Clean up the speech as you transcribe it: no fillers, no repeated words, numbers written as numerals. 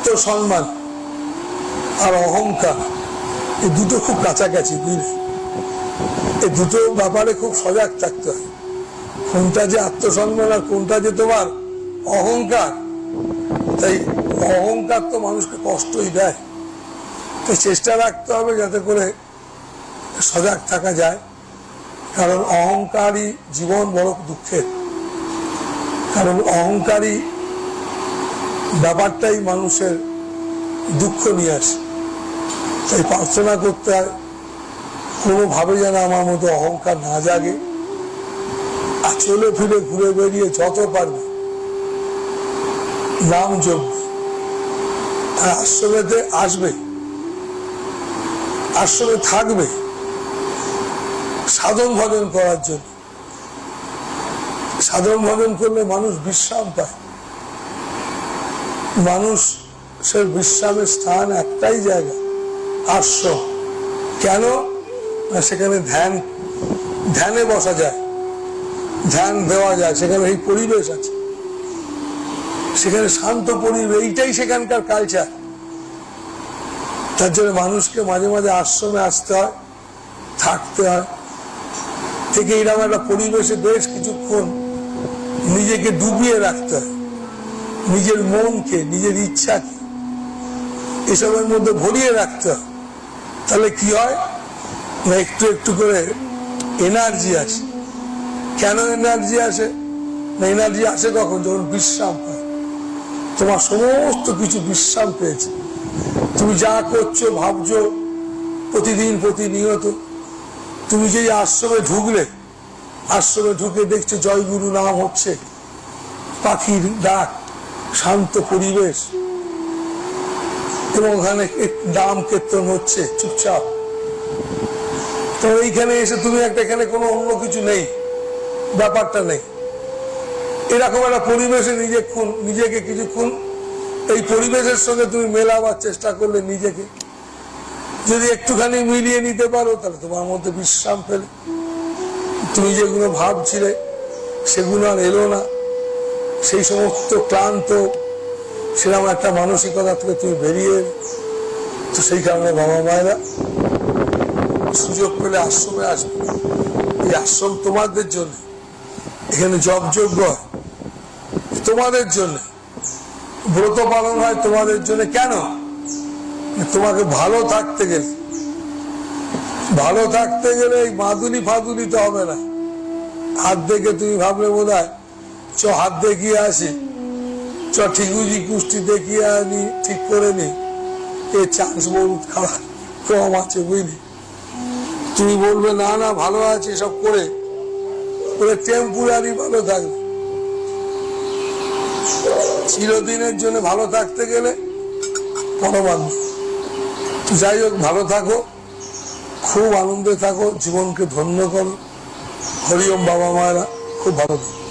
আত্মসম্মান আর অহংকার, এই দুটো খুব কাছাকাছি, বুঝলে? এই দুটো ব্যাপারে খুব সজাগ থাকতে হয়। কোনটা যে আত্মসম্মান আর কোনটা যে তোমার অহংকার। তাই অহংকার তো মানুষকে কষ্টই দেয়। তাই চেষ্টা রাখতে হবে যাতে করে সজাগ থাকা যায়, কারণ অহংকারী জীবন বড় দুঃখের। কারণ অহংকারী ব্যাপারটাই মানুষের দুঃখ নিয়ে আসে। তাই প্রার্থনা করতে হয় কোনোভাবে যেন আমার মতো অহংকার না জাগে, আর চলে ফিরে ঘুরে বেরিয়ে যত পারবে নাম জপবে। আর আশ্রমেতে আসবে, আশ্রমে থাকবে সাধন ভজন করার জন্য। সাধন ভজন করলে মানুষ বিশ্রাম পায়। মানুষের বিশ্রামের স্থান একটাই জায়গা, আশ্রম। কেন? না সেখানে ধ্যানে বসা যায়, ধ্যান দেওয়া যায়, সেখানে এই পরিবেশ আছে, সেখানে শান্ত পরিবেশ, এইটাই সেখানকার কালচার। তার জন্য মানুষকে মাঝে মাঝে আশ্রমে আসতে হয়, থাকতে হয়, থেকে এরকম একটা পরিবেশে বেশ কিছুক্ষণ নিজেকে ডুবিয়ে রাখতে হয়। নিজের মনকে, নিজের ইচ্ছাকে এসবের মধ্যে ভরিয়ে রাখতে হয়। তাহলে কি হয় না, একটু একটু করে এনার্জি আসে। কেন এনার্জি আসে? না এনার্জি আসে কখন? যখন বিশ্রাম পায়। তোমার সমস্ত কিছু বিশ্রাম পেয়েছে। তুমি যা করছো ভাবছো প্রতিদিন প্রতিনিয়ত, তুমি যে আশ্রমে ঢুকলে, আশ্রমে ঢুকে দেখছো জয়গুরু নাম হচ্ছে, পাখির ডাক, শান্ত পরিবেশ, এবং ওখানে নাম কীর্তন হচ্ছে চুপচাপ। তো এইখানে এসে তুমি একটা, এখানে কোনো অন্য কিছু নেই, ব্যাপারটা নেই। এরকম একটা পরিবেশে নিজেকে কিছুক্ষণ এই পরিবেশের সঙ্গে তুমি মেলাবার চেষ্টা করলে, নিজেকে যদি একটুখানি মিলিয়ে নিতে পারো, তাহলে তোমার মধ্যে বিশ্রাম পেলে। তুমি যেগুলো ভাবছিলে সেগুলো আর এলো না, সেই সমস্ত ক্লান্ত সেরকম একটা মানসিকতা থেকে তুমি বেরিয়ে। তো সেই কারণে বাবা মায়েরা সুযোগ পেলে আশ্রমে আসবে। এই আশ্রম তোমাদের জন্য, এখানে জপযজ্ঞ হয় তোমাদের জন্য, ব্রত পালন হয় তোমাদের জন্য। কেন? তোমাকে ভালো থাকতে গেলে, ভালো থাকতে গেলে এই মাদুলি ফাদুলি তো হবে না। হাত দেখে তুমি ভাবলে বোধ হয় চ হাত দেখিয়ে আসি, চ ঠিকুজি কুষ্টি দেখিয়ে আনি, ঠিক করে নি, এ চান্স বহুত খারাপ কম আছে, বুঝলি? তুমি বলবে না না ভালো আছে সব করে, টেম্পোরারি ভালো থাকবে। চিরদিনের জন্য ভালো থাকতে গেলে পরমানন্দ। যাই হোক, ভালো থাকো, খুব আনন্দে থাকো, জীবনকে ধন্য করো। হরি ওম। বাবা মায়েরা খুব ভালো থাকো।